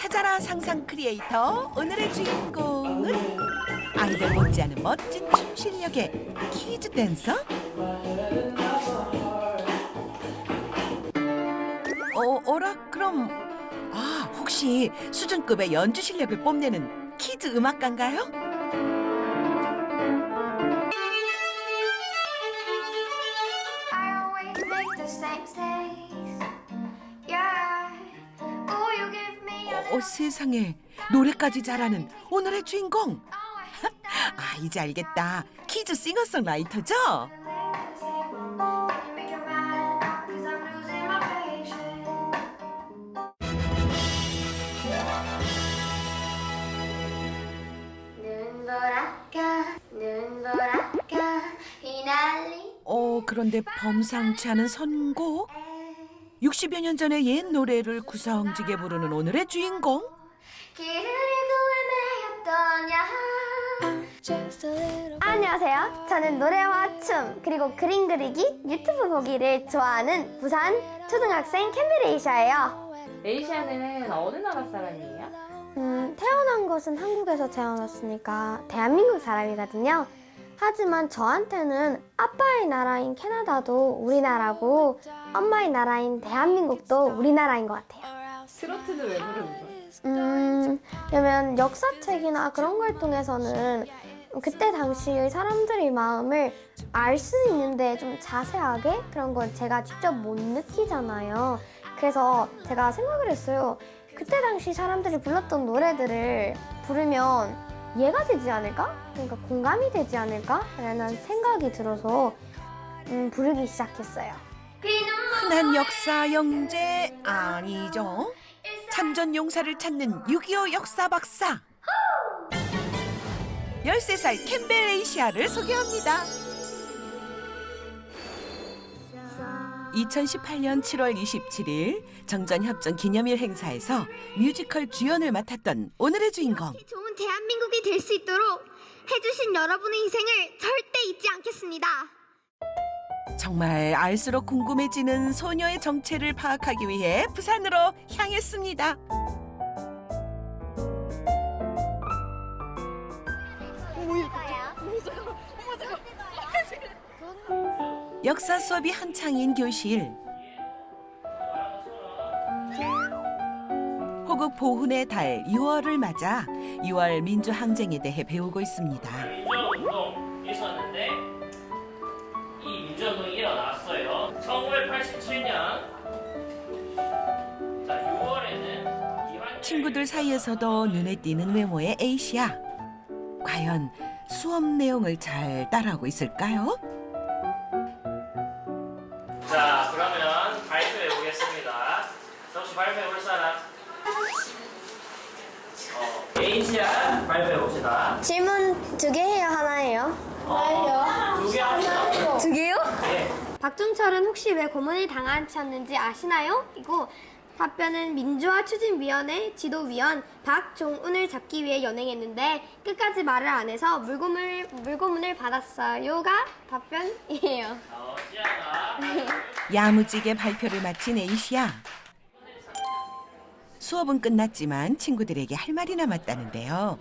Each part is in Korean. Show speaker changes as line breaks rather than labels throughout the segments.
찾아라 상상 크리에이터 오늘의 주인공은 아이들 못지않은 멋진 춤 실력의 키즈 댄서. 어라 그럼 혹시 수준급의 연주 실력을 뽐내는 키즈 음악가인가요? 세상에 노래까지 잘하는 오늘의 주인공. 이제 알겠다. 키즈 싱어송라이터죠? 그런데 범상치 않은 선곡? 60여 년 전의 옛 노래를 구성지게 부르는 오늘의 주인공.
안녕하세요. 저는 노래와 춤 그리고 그림 그리기, 유튜브 보기를 좋아하는 부산 초등학생 캠벨 에이샤예요.
에이샤는 어느 나라 사람이에요?
태어난 것은 한국에서 태어났으니까 대한민국 사람이거든요. 하지만 저한테는 아빠의 나라인 캐나다도 우리나라고 엄마의 나라인 대한민국도 우리나라인 것 같아요.
트로트는 왜 부르는 거예요?
왜냐면 역사책이나 그런 걸 통해서는 그때 당시의 사람들의 마음을 알 수 있는데 좀 자세하게 그런 걸 제가 직접 못 느끼잖아요. 그래서 제가 생각을 했어요. 그때 당시 사람들이 불렀던 노래들을 부르면 이해가 되지 않을까? 그러니까 공감이 되지 않을까? 라는 생각이 들어서 부르기 시작했어요.
흔한 역사 영재 아니죠? 참전 용사를 찾는 6.25 역사 박사. 13살 캠벨 에이시아를 소개합니다. 2018년 7월 27일 정전협정 기념일 행사에서 뮤지컬 주연을 맡았던 오늘의 주인공.
좋은 대한민국이 될 수 있도록 해주신 여러분의 희생을 절대 잊지 않겠습니다.
정말 알수록 궁금해지는 소녀의 정체를 파악하기 위해 부산으로 향했습니다. 역사 수업이 한창인 교실. 호국 보훈의 달 6월을 맞아 6월 민주항쟁에 대해 배우고 있습니다.
민주화운동이 있었는데 이 민주화운동이 일어났어요. 1987년 6월에는
친구들 사이에서도 눈에 띄는 외모의 에이시아. 과연 수업 내용을 잘 따라하고 있을까요?
자, 그러면 발표해 보겠습니다. 혹시 발표해 볼 사람? 에이시아 발표해 봅시다.
질문 2개 해요? 하나예요?
2개 합시다.
2개요?
네.
박종철은 혹시 왜 고문을 당하셨는지 아시나요? 이거 답변은 민주화 추진위원회 지도위원 박종훈을 잡기 위해 연행했는데 끝까지 말을 안 해서 물고문을 받았어요가 답변이에요.
시아가
야무지게 발표를 마친 에이시아. 수업은 끝났지만 친구들에게 할 말이 남았다는데요.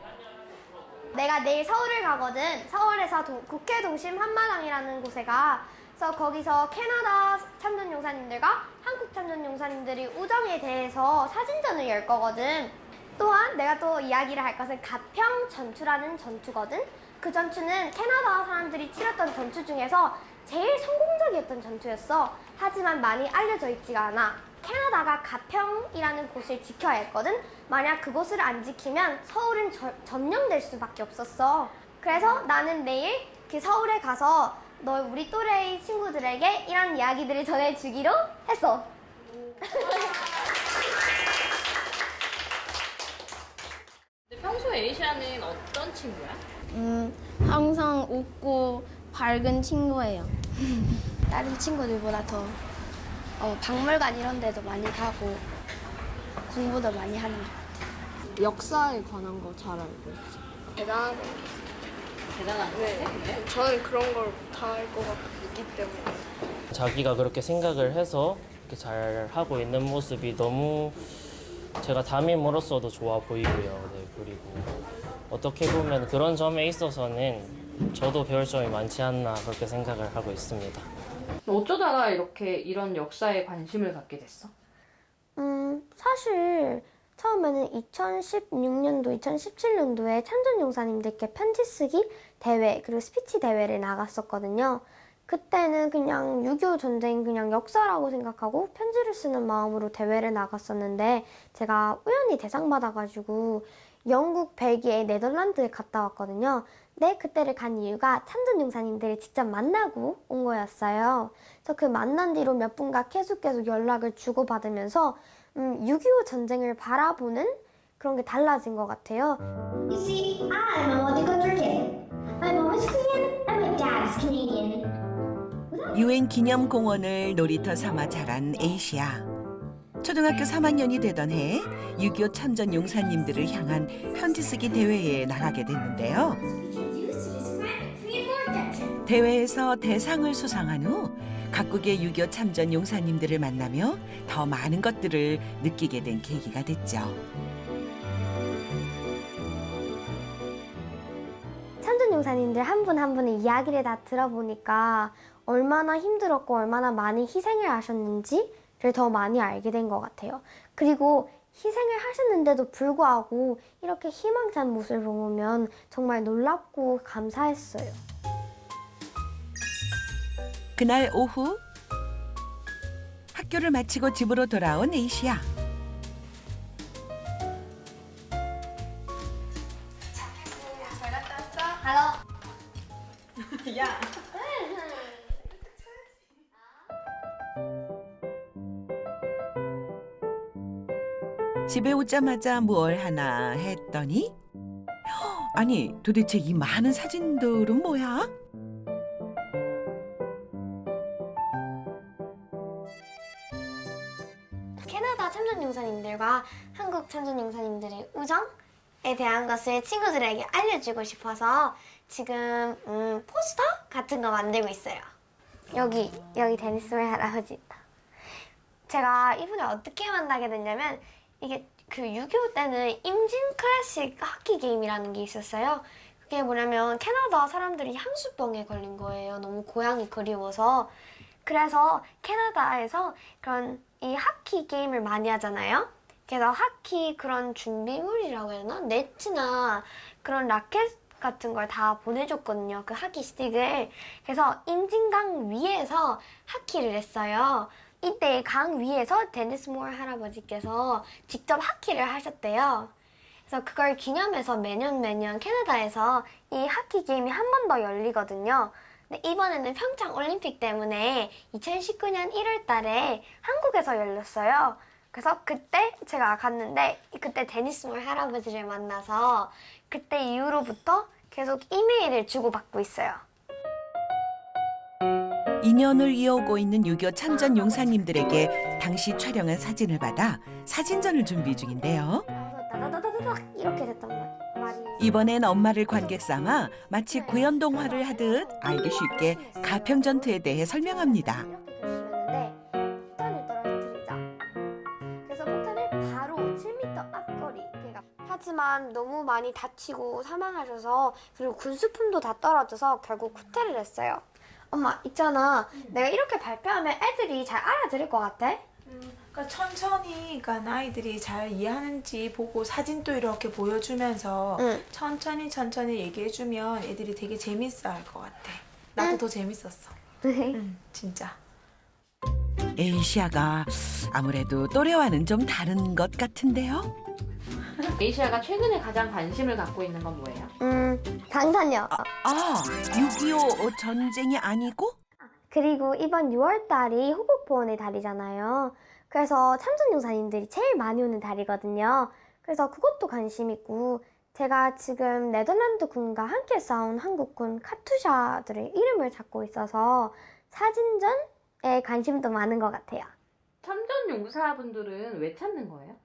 내가 내일 서울을 가거든. 서울에서 국회 동심 한마당이라는 곳에 가. 그래서 거기서 캐나다 참전용사님들과 한국 참전용사님들이 우정에 대해서 사진전을 열 거거든. 또한 내가 또 이야기를 할 것은 가평 전투라는 전투거든. 그 전투는 캐나다 사람들이 치렀던 전투 중에서 제일 성공적이었던 전투였어. 하지만 많이 알려져 있지가 않아. 캐나다가 가평이라는 곳을 지켜야 했거든. 만약 그곳을 안 지키면 서울은 점령될 수밖에 없었어. 그래서 나는 내일 그 서울에 가서 우리 또래의 친구들에게 이런 이야기들을 전해주기로 했어.
근데 평소에 에이샤는 어떤 친구야?
항상 웃고 밝은 친구예요. 다른 친구들보다 더 박물관 이런 데도 많이 가고 공부도 많이 하는 것 같아요.
역사에 관한 거 잘 알고 있어요.
대단하고
대단한 거예요? 네.
저는 그런 걸 못할 것 같기 때문에.
자기가 그렇게 생각을 해서 이렇게 잘 하고 있는 모습이 너무 제가 담임으로서도 좋아 보이고요. 네, 그리고 어떻게 보면 그런 점에 있어서는 저도 배울 점이 많지 않나 그렇게 생각을 하고 있습니다.
어쩌다가 이렇게 이런 역사에 관심을 갖게 됐어?
사실 처음에는 2016년도, 2017년도에 참전용사님들께 편지 쓰기 대회, 그리고 스피치 대회를 나갔었거든요. 그때는 그냥 6.25 전쟁 그냥 역사라고 생각하고 편지를 쓰는 마음으로 대회를 나갔었는데 제가 우연히 대상 받아가지고 영국, 벨기에, 네덜란드에 갔다 왔거든요. 근데 그때를 간 이유가 참전용사님들을 직접 만나고 온 거였어요. 그래서 그 만난 뒤로 몇 분과 계속 연락을 주고받으면서 6.25 전쟁을 바라보는 그런 게 달라진 것 같아요.
You see, I'm a multicultural kid. My mom is Korean and my dad is Canadian.
유엔 기념 공원을 놀이터 삼아 자란 에이시아. 초등학교 3학년이 되던 해 6.25 참전 용사님들을 향한 편지 쓰기 대회에 나가게 됐는데요. 대회에서 대상을 수상한 후 각국의 6.25 참전 용사님들을 만나며 더 많은 것들을 느끼게 된 계기가 됐죠.
참전용사님들 한 분 한 분의 이야기를 다 들어보니까 얼마나 힘들었고 얼마나 많이 희생을 하셨는지를 더 많이 알게 된 것 같아요. 그리고 희생을 하셨는데도 불구하고 이렇게 희망찬 모습을 보면 정말 놀랍고 감사했어요.
그날 오후 학교를 마치고 집으로 돌아온 에이시아. 집에 오자마자 뭘 하나 했더니 아니 도대체 이 많은 사진들은 뭐야?
캐나다 참전용사님들과 한국 참전용사님들의 우정에 대한 것을 친구들에게 알려주고 싶어서 지금 포스터 같은 거 만들고 있어요. 여기 데니스 할아버지 있다. 제가 이분을 어떻게 만나게 됐냐면 이게 그 6.25 때는 임진 클래식 하키 게임이라는 게 있었어요. 그게 뭐냐면 캐나다 사람들이 향수병에 걸린 거예요. 너무 고향이 그리워서. 그래서 캐나다에서 그런 이 하키 게임을 많이 하잖아요. 그래서 하키 그런 준비물이라고 해야 되나? 네트나 그런 라켓 같은 걸 다 보내줬거든요. 그 하키 스틱을. 그래서 임진강 위에서 하키를 했어요. 이때 강 위에서 데니스 모어 할아버지께서 직접 하키를 하셨대요. 그래서 그걸 기념해서 매년 캐나다에서 이 하키 게임이 한 번 더 열리거든요. 근데 이번에는 평창 올림픽 때문에 2019년 1월 달에 한국에서 열렸어요. 그래서 그때 제가 갔는데 그때 데니스 모어 할아버지를 만나서 그때 이후로부터 계속 이메일을 주고받고 있어요.
인연을 이어오고 있는 6.25 참전 용사님들에게 당시 촬영한 사진을 받아 사진전을 준비 중인데요.
다다다다닥 이렇게 됐단 말이.
이번엔 엄마를 관객 삼아 마치 구연 동화를 하듯 알기 쉽게 가평 전투에 대해 설명합니다.
이렇게 그리셨는데 폭탄을 떨어뜨리자. 그래서 폭탄을 바로 7m 앞거리. 하지만 너무 많이 다치고 사망하셔서 그리고 군수품도 다 떨어져서 결국 후퇴를 했어요. 엄마 있잖아. 내가 이렇게 발표하면 애들이 잘 알아들을 것 같아?
그러니까 천천히 그러니까 아이들이 잘 이해하는지 보고 사진도 이렇게 보여주면서 천천히 얘기해주면 애들이 되게 재밌어 할 것 같아. 나도 더 재밌었어. 진짜.
에이시아가 아무래도 또래와는 좀 다른 것 같은데요.
에이시아가 최근에 가장 관심을 갖고 있는 건 뭐예요?
방탄요.
6.25 전쟁이 아니고?
그리고 이번 6월 달이 호국보훈의 달이잖아요. 그래서 참전용사님들이 제일 많이 오는 달이거든요. 그래서 그것도 관심 있고 제가 지금 네덜란드 군과 함께 싸운 한국군 카투샤들의 이름을 찾고 있어서 사진전에 관심도 많은 것 같아요.
참전 용사분들은 왜 찾는 거예요?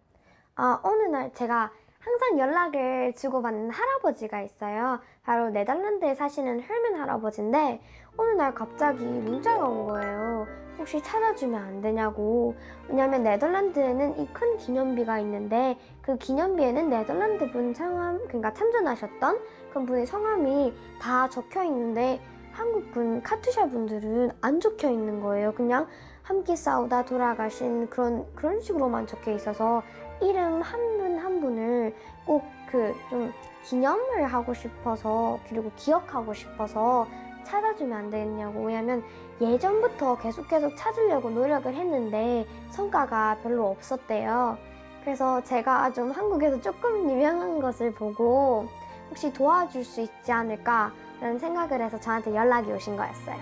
어느 날 제가 항상 연락을 주고받는 할아버지가 있어요. 바로 네덜란드에 사시는 헬멘 할아버지인데 어느 날 갑자기 문자가 온 거예요. 혹시 찾아주면 안 되냐고. 왜냐면 네덜란드에는 이 큰 기념비가 있는데 그 기념비에는 네덜란드 분 성함, 그러니까 참전하셨던 그런 분의 성함이 다 적혀 있는데 한국 분, 카투샤 분들은 안 적혀 있는 거예요. 그냥 함께 싸우다 돌아가신 그런 식으로만 적혀 있어서 이름 한 분 한 분을 꼭 좀 기념을 하고 싶어서, 그리고 기억하고 싶어서 찾아주면 안 되겠냐고. 왜냐면 예전부터 계속 찾으려고 노력을 했는데 성과가 별로 없었대요. 그래서 제가 좀 한국에서 조금 유명한 것을 보고 혹시 도와줄 수 있지 않을까라는 생각을 해서 저한테 연락이 오신 거였어요.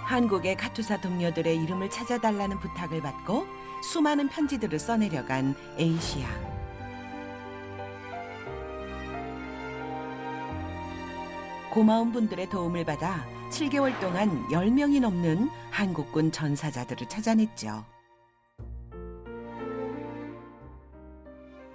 한국의 카투사 동료들의 이름을 찾아달라는 부탁을 받고 수많은 편지들을 써내려간 에이시아. 고마운 분들의 도움을 받아 7개월 동안 10명이 넘는 한국군 전사자들을 찾아냈죠.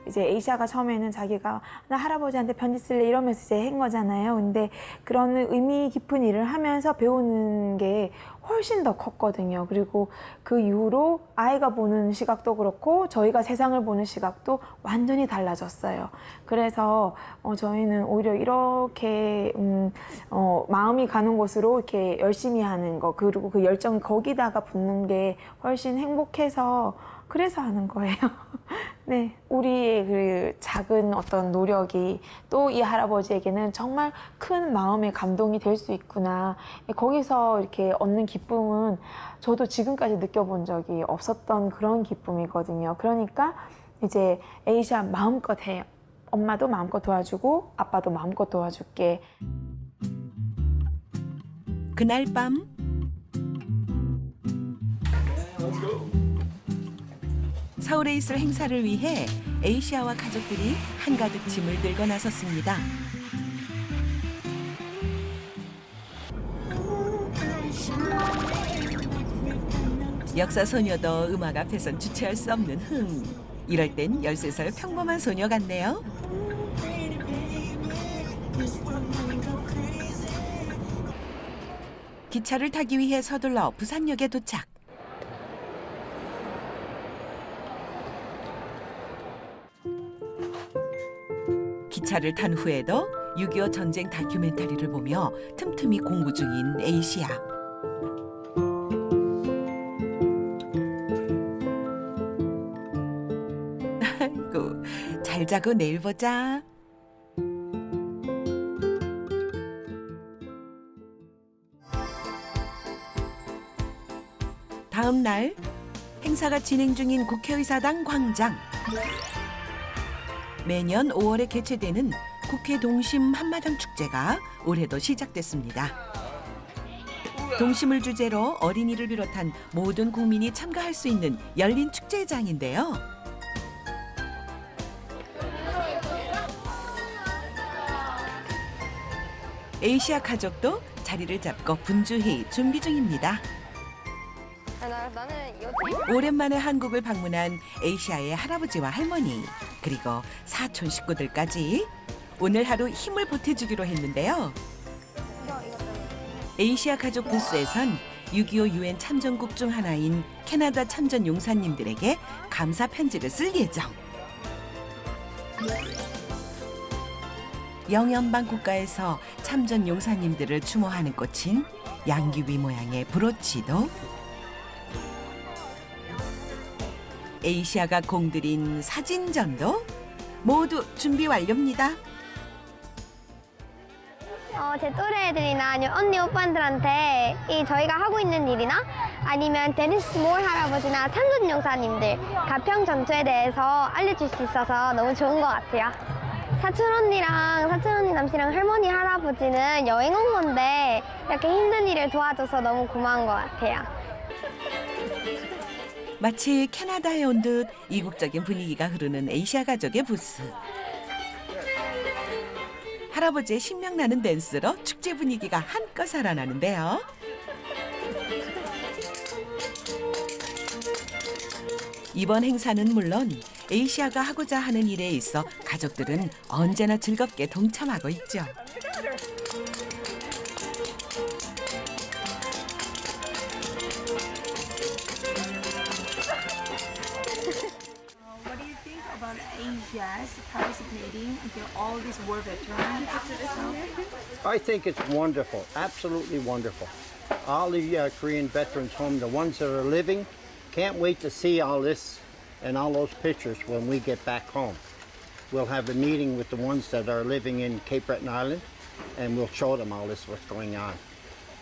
이제 에이시아가 처음에는 자기가 나 할아버지한테 편지 쓸래 이러면서 이제 한 거잖아요. 근데 그런 의미 깊은 일을 하면서 배우는 게 훨씬 더 컸거든요. 그리고 그 이후로 아이가 보는 시각도 그렇고 저희가 세상을 보는 시각도 완전히 달라졌어요. 그래서 저희는 오히려 이렇게 마음이 가는 곳으로 이렇게 열심히 하는 거, 그리고 그 열정이 거기다가 붙는 게 훨씬 행복해서 그래서 하는 거예요. 네, 우리의 그 작은 어떤 노력이 또 이 할아버지에게는 정말 큰 마음의 감동이 될 수 있구나. 거기서 이렇게 얻는 기쁨은 저도 지금까지 느껴본 적이 없었던 그런 기쁨이거든요. 그러니까 이제 에이시아 마음껏 해요. 엄마도 마음껏 도와주고 아빠도 마음껏 도와줄게.
그날 밤 서울에 있을 행사를 위해 에이시아와 가족들이 한가득 짐을 들고 나섰습니다. 역사 소녀도 음악 앞에선 주체할 수 없는 흥. 이럴 땐 13살 평범한 소녀 같네요. 기차를 타기 위해 서둘러 부산역에 도착. 기차를 탄 후에도 6.25 전쟁 다큐멘터리를 보며 틈틈이 공부 중인 에이시아. 아이고, 잘 자고 내일 보자. 다음 날 행사가 진행 중인 국회의사당 광장. 매년 5월에 개최되는 국회 동심 한마당 축제가 올해도 시작됐습니다. 동심을 주제로 어린이를 비롯한 모든 국민이 참가할 수 있는 열린 축제장인데요. 에이시아 가족도 자리를 잡고 분주히 준비 중입니다. 오랜만에 한국을 방문한 에이시아의 할아버지와 할머니, 그리고 사촌 식구들까지 오늘 하루 힘을 보태주기로 했는데요. 에이시아 가족 부스에선 6.25 유엔 참전국 중 하나인 캐나다 참전 용사님들에게 감사 편지를 쓸 예정. 영연방 국가에서 참전 용사님들을 추모하는 꽃인 양귀비 모양의 브로치도, 에이시아가 공들인 사진전도 모두 준비 완료입니다.
제 또래 애들이나 아니면 언니 오빠들한테 저희가 하고 있는 일이나 아니면 데니스 몰 할아버지나 참전 용사님들 가평 전투에 대해서 알려줄 수 있어서 너무 좋은 것 같아요. 사촌 언니 남씨랑 할머니 할아버지는 여행 온 건데 이렇게 힘든 일을 도와줘서 너무 고마운 것 같아요.
마치 캐나다에 온 듯 이국적인 분위기가 흐르는 에이시아 가족의 부스. 할아버지의 신명나는 댄스로 축제 분위기가 한껏 살아나는데요. 이번 행사는 물론 에이시아가 하고자 하는 일에 있어 가족들은 언제나 즐겁게 동참하고 있죠.
Asia's participating until all these war veterans?
I think it's wonderful, absolutely wonderful. All the Korean veterans home, the ones that are living, can't wait to see all this and all those pictures when we get back home. We'll have a meeting with the ones that are living in Cape Breton Island, and we'll show them all this, what's going on.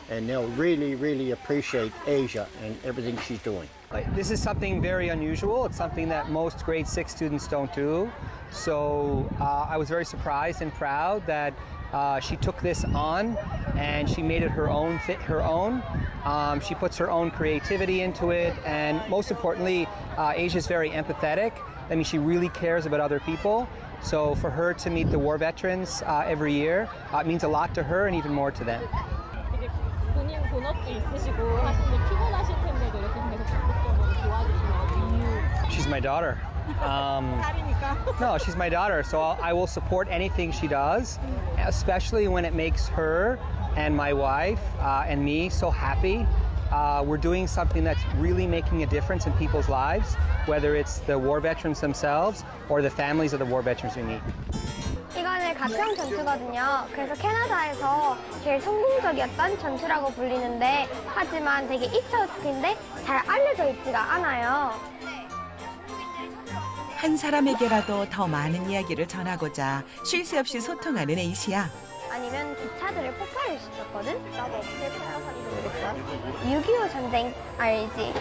And they'll really, really appreciate Asia and everything she's doing.
This is something very unusual. It's something that most grade 6 students don't do. So I was very surprised and proud that she took this on and she made it her own. She puts her own creativity into it, and most importantly, Asia's very empathetic. I mean, she really cares about other people. So for her to meet the war veterans every year, it means a lot to her and even more to them.
본인 본업도 있으시고 하시는데 피곤하실 텐데도 이렇게 계속 적극적으로 도와주시면
She's my daughter. No, she's my daughter, so I will support anything she does, especially when it makes her and my wife and me so happy. We're doing something that's really making a difference in people's lives, whether it's the war veterans themselves or the families of the war veterans we meet.
이거는 가평 전투거든요. 그래서 캐나다에서 제일 성공적이었던 전투라고 불리는데, 하지만 되게 잊혀진 스킬인데 잘 알려져 있지가 않아요.
한 사람에게라도 더 많은 이야기를 전하고자 쉴 새 없이 소통하는 에이시아.
아니면 기차들을 폭발을 시켰거든? 나도 어떻게 살아가는지 모르겠어. 6.25 전쟁 알지?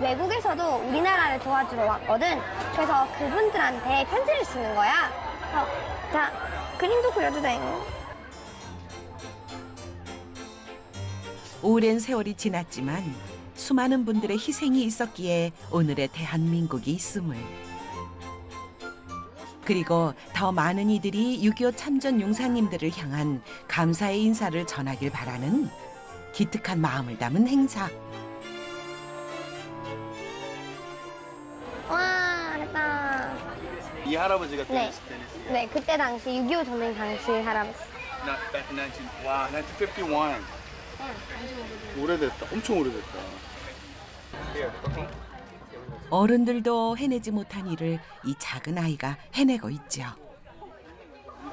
외국에서도 우리나라를 도와주러 왔거든. 그래서 그분들한테 편지를 쓰는 거야. 자, 그림도 그려도 돼.
오랜 세월이 지났지만 수많은 분들의 희생이 있었기에 오늘의 대한민국이 있음을. 그리고 더 많은 이들이 6.25 참전 용사님들을 향한 감사의 인사를 전하길 바라는 기특한 마음을 담은 행사.
와, 됐다.
이 할아버지가
네. 네, 그때 당시 6.25 전쟁 당시 할아버지.
back in 1951. 오래됐다. 엄청 오래됐다.
어른들도 해내지 못한 일을 이 작은 아이가 해내고 있죠.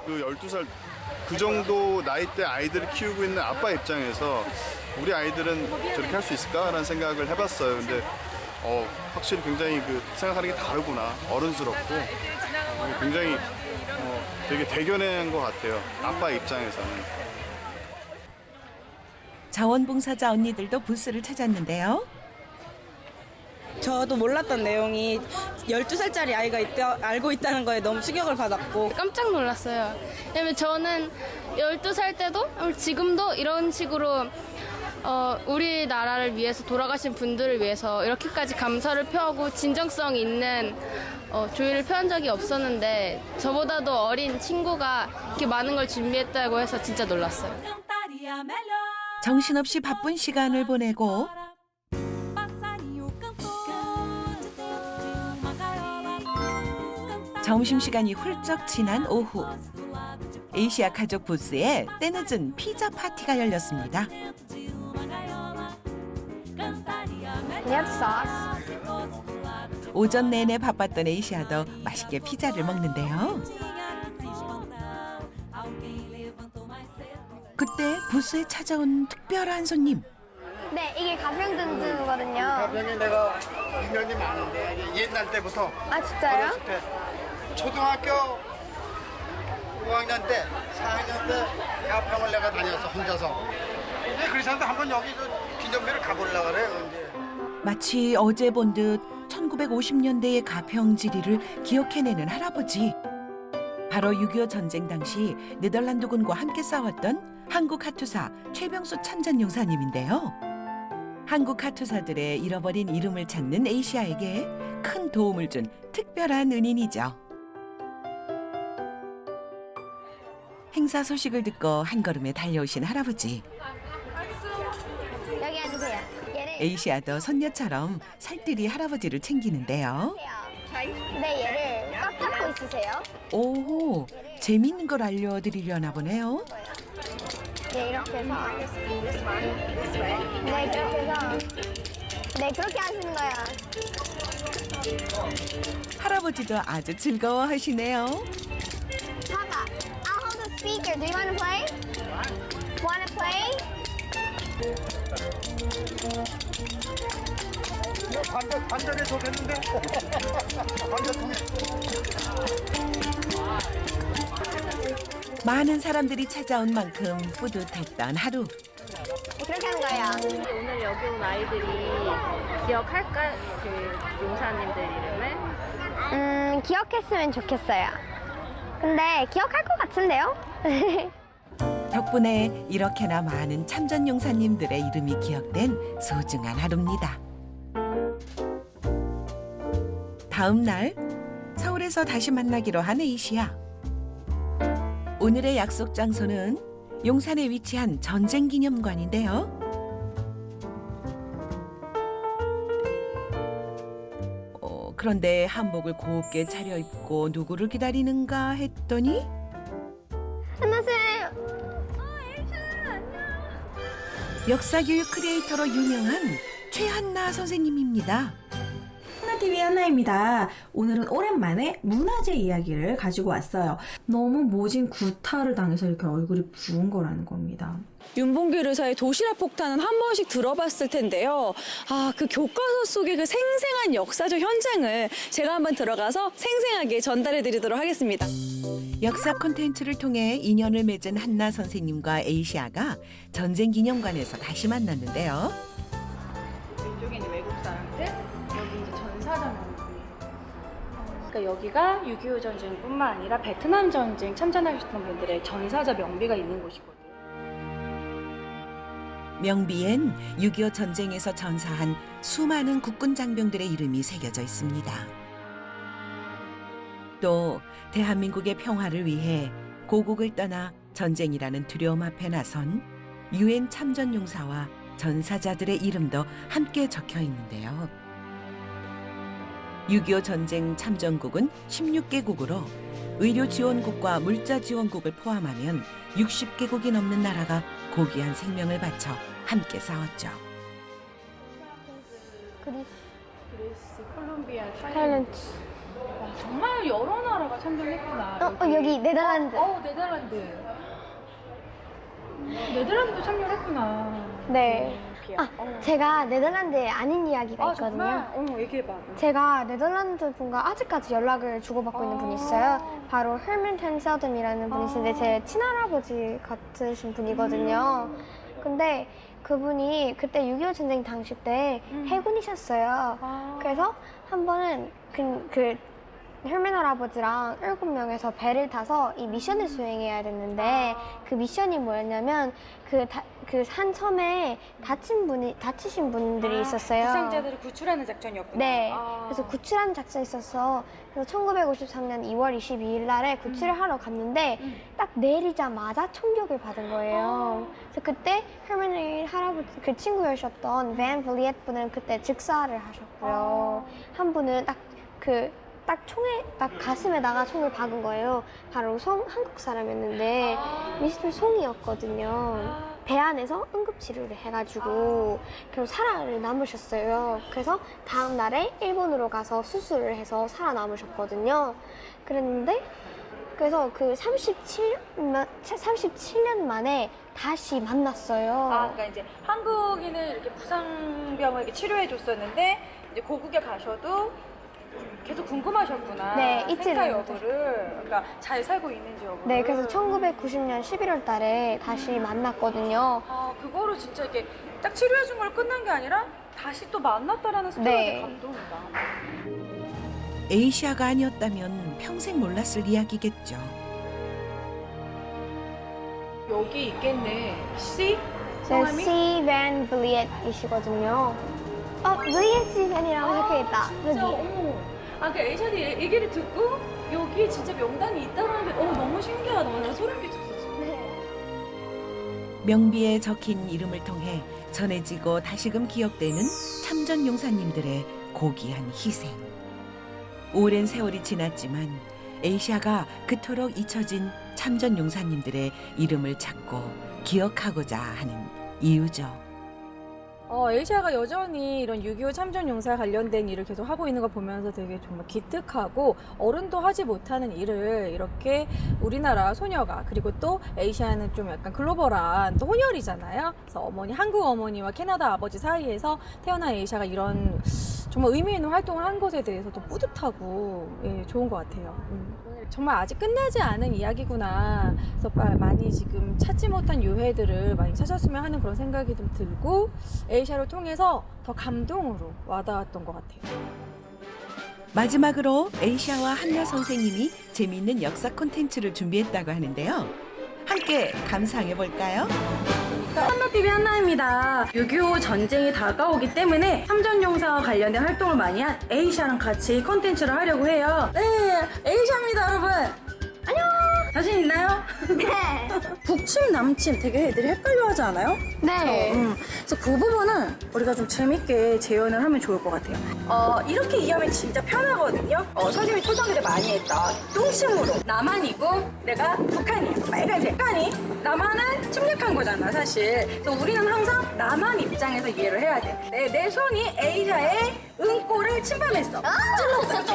그 12살 그 정도 나이대 아이들을 키우고 있는 아빠 입장에서 우리 아이들은 저렇게 할 수 있을까라는 생각을 해봤어요. 근데 확실히 굉장히 그 생각하는 게 다르구나. 어른스럽고 굉장히 되게 대견한 것 같아요. 아빠 입장에서는.
자원봉사자 언니들도 부스를 찾았는데요.
저도 몰랐던 내용이 12살짜리 아이가 알고 있다는 거에 너무 충격을 받았고
깜짝 놀랐어요. 왜냐면 저는 12살 때도 지금도 이런 식으로 우리나라를 위해서 돌아가신 분들을 위해서 이렇게까지 감사를 표하고 진정성 있는 조의를 표한 적이 없었는데, 저보다도 어린 친구가 이렇게 많은 걸 준비했다고 해서 진짜 놀랐어요.
정신없이 바쁜 시간을 보내고 점심시간이 훌쩍 지난 오후, 에이시아 가족 부스에 때늦은 피자 파티가 열렸습니다. 오전 내내 바빴던 에이시아도 맛있게 피자를 먹는데요. 그때 부스에 찾아온 특별한 손님.
네, 이게 가평 전투거든요.
가평에 내가 인연이 많은데 옛날 때부터.
아, 진짜요?
어렸을 때 초등학교 5학년 때, 4학년 때 가평을 내가 다녔어, 혼자서. 그래서 한번 여기 기념비를 가보려고 그래요, 이제.
마치 어제 본 듯 1950년대의 가평 지리를 기억해내는 할아버지. 바로 6.25 전쟁 당시 네덜란드군과 함께 싸웠던 한국 하투사 최병수 참전 용사님인데요. 한국 하투사들의 잃어버린 이름을 찾는 에이시아에게 큰 도움을 준 특별한 은인이죠. 행사 소식을 듣고 한 걸음에 달려오신 할아버지.
여기 앉으세요.
에이시아도 손녀처럼 살뜰히 할아버지를 챙기는데요.
근데 얘를 꽉 잡고 있으세요.
오, 재밌는 걸 알려드리려나 보네요.
네, 이렇게 해서. 네, 그렇게 해서. 네, 그렇게 하시는 거야.
할아버지도 아주 즐거워하시네요.
Papa, I'll hold the speaker. Do you want to play? Want to play?
반전에서 됐는데? 반전 두
많은 사람들이 찾아온 만큼 뿌듯했던 하루.
그렇게 하는 거예요.
오늘 여기 온 아이들이 기억할까? 그 용사님들 이름을?
기억했으면 좋겠어요. 근데 기억할 것 같은데요?
덕분에 이렇게나 많은 참전 용사님들의 이름이 기억된 소중한 하루입니다. 다음 날 서울에서 다시 만나기로 한 에이시아. 오늘의 약속 장소는 용산에 위치한 전쟁기념관인데요. 그런데 한복을 곱게 차려입고 누구를 기다리는가 했더니
안녕하세요.
역사교육 크리에이터로 유명한 최한나 선생님입니다.
하나TV 하나입니다. 오늘은 오랜만에 문화재 이야기를 가지고 왔어요. 너무 모진 구타를 당해서 이렇게 얼굴이 부은 거라는 겁니다.
윤봉길 의사의 도시락 폭탄은 한 번씩 들어봤을 텐데요. 그 교과서 속의 그 생생한 역사적 현장을 제가 한번 들어가서 생생하게 전달해 드리도록 하겠습니다.
역사 콘텐츠를 통해 인연을 맺은 한나 선생님과 에이시아가 전쟁기념관에서 다시 만났는데요.
이쪽에 이제 외국 사람들, 여기 이제 전사장 명부예요. 그러니까 여기가 6.25 전쟁뿐만 아니라 베트남 전쟁 참전하셨던 분들의 전사자 명비가 있는 곳이거든요.
명비엔 6.25 전쟁에서 전사한 수많은 국군 장병들의 이름이 새겨져 있습니다. 또 대한민국의 평화를 위해 고국을 떠나 전쟁이라는 두려움 앞에 나선 UN 참전용사와 전사자들의 이름도 함께 적혀 있는데요. 6.25 전쟁 참전국은 16개국으로 의료지원국과 물자지원국을 포함하면 60개국이 넘는 나라가 고귀한 생명을 바쳐 함께 싸웠죠.
그리스, 콜롬비아,
타일랜드.
와, 정말 여러 나라가 참전했구나.
여기 네덜란드.
네덜란드. 네덜란드도 참여했구나.
네. 제가 네덜란드에 아닌 이야기가 있거든요.
정말? 얘기해봐.
제가 네덜란드 분과 아직까지 연락을 주고받고 있는 분이 있어요. 바로 헬멘 텐 셀덤이라는 분이신데 제 친할아버지 같으신 분이거든요. 근데 그분이 그때 6.25 전쟁 당시 때 해군이셨어요. 그래서 한 번은 그 헬멘 할아버지랑 7명에서 배를 타서 이 미션을 수행해야 됐는데 그 미션이 뭐였냐면 그 산 섬에 다치신 분들이 있었어요.
부상자들을 구출하는 작전이었구나.
네. 그래서 구출하는 작전이 있어서 그래서 1953년 2월 22일 날에 구출을 하러 갔는데 딱 내리자마자 총격을 받은 거예요. 그래서 그때 헬멘 할아버지 그 친구였던 밴 블리엣 분은 그때 즉사를 하셨고요. 한 분은 딱 총에 딱 가슴에다가 총을 박은 거예요. 바로 한국 사람이었는데 미스터 송이었거든요. 배 안에서 응급치료를 해가지고 결국 살아남으셨어요. 그래서 다음 날에 일본으로 가서 수술을 해서 살아남으셨거든요. 그랬는데 그래서 그 37년 만에 다시 만났어요.
그러니까 이제 한국인은 이렇게 부상병을 이렇게 치료해 줬었는데 이제 고국에 가셔도 계속 궁금하셨구나.
네,
생사 여부를. 그러니까 잘 살고 있는지 여부를.
네, 그래서 1990년 11월 달에 다시 만났거든요.
그거를 진짜 이렇게 딱 치료해 준 걸 끝난 게 아니라 다시 또 만났다라는 스토리가 되게 감동이다.
에이시아가 아니었다면 평생 몰랐을 이야기겠죠.
여기 있겠네. C?
네, C. 밴 블리엣이시거든요. 블리엣 밴이라고 적혀있다.
진짜, 그 에이샤드 얘기를 듣고 여기 진짜 명단이 있다는 게 너무 신기하다. 나 소름 끼쳤어.
명비에 적힌 이름을 통해 전해지고 다시금 기억되는 참전 용사님들의 고귀한 희생. 오랜 세월이 지났지만 에이시아가 그토록 잊혀진 참전 용사님들의 이름을 찾고 기억하고자 하는 이유죠.
에이시아가 여전히 이런 6.25 참전용사 관련된 일을 계속 하고 있는 거 보면서 되게 정말 기특하고 어른도 하지 못하는 일을 이렇게 우리나라 소녀가 그리고 또 에이시아는 좀 약간 글로벌한 또 혼혈이잖아요. 그래서 어머니, 한국 어머니와 캐나다 아버지 사이에서 태어난 에이시아가 이런 정말 의미 있는 활동을 한 것에 대해서 또 뿌듯하고 예, 좋은 것 같아요. 정말 아직 끝나지 않은 이야기구나. 그래서 많이 지금 찾지 못한 유해들을 많이 찾았으면 하는 그런 생각이 좀 들고 에이시아를 통해서 더 감동으로 와닿았던 것 같아요.
마지막으로 에이시아와 한나 선생님이 재미있는 역사 콘텐츠를 준비했다고 하는데요. 함께 감상해 볼까요?
한나TV 한나입니다. 6.25 전쟁이 다가오기 때문에 참전용사와 관련된 활동을 많이 한 에이시아랑 같이 컨텐츠를 하려고 해요. 네, 에이시아입니다, 여러분. 안녕. 자신 있나요?
네.
북침, 남침 되게 애들이 헷갈려하지 않아요?
네.
그래서 그 부분은 우리가 좀 재밌게 재현을 하면 좋을 것 같아요. 이렇게 이해하면 진짜 편하거든요. 선생님이 초등학교 때 많이 했던 똥침으로 남한이고 내가 북한이야. 빨간색. 북한이 남한은 침략한 거잖아, 사실. 그래서 우리는 항상 남한 입장에서 이해를 해야 돼. 내 손이 에이시아의 은꼬를 침범했어. 찔렀어.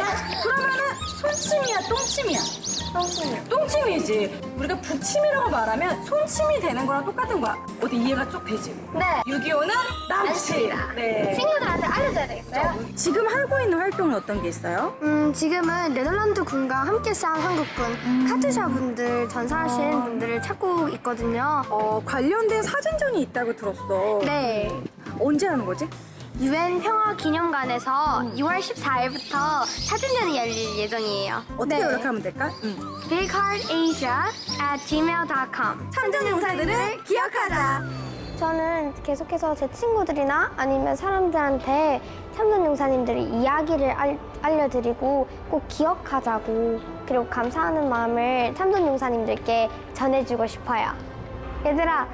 그러면은 손침이야, 똥침이야? 똥침이야. 똥침이지. 우리가 북침이라고 말하면 손침이 되는 거랑 똑같은 거야. 어디 이해가 쭉 되지?
네.
6.25는 남침. 네.
친구들한테 알려줘야 되겠어요?
지금 하고 있는 활동은 어떤 게 있어요?
지금은 네덜란드 군과 함께 싸운 한국군 카투샤 분들 전사하신 분들을 찾고 있거든요.
관련된 사진전이 있다고 들었어.
네.
언제 하는 거지?
UN 평화기념관에서 6월 14일부터 사진전이 열릴 예정이에요.
어떻게 연락하면 될까?
bigheartasia@gmail.com
참전용사들을 기억하자.
저는 계속해서 제 친구들이나 아니면 사람들한테 참전용사님들의 이야기를 알려드리고 꼭 기억하자고 그리고 감사하는 마음을 참전용사님들께 전해주고 싶어요. 얘들아,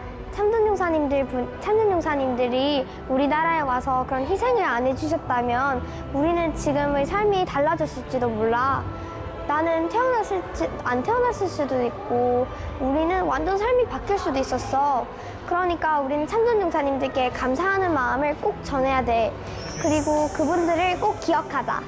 참전용사님들이 우리나라에 와서 그런 희생을 안 해주셨다면 우리는 지금의 삶이 달라졌을지도 몰라. 나는 안 태어났을 수도 있고 우리는 완전 삶이 바뀔 수도 있었어. 그러니까 우리는 참전용사님들께 감사하는 마음을 꼭 전해야 돼. 그리고 그분들을 꼭 기억하자.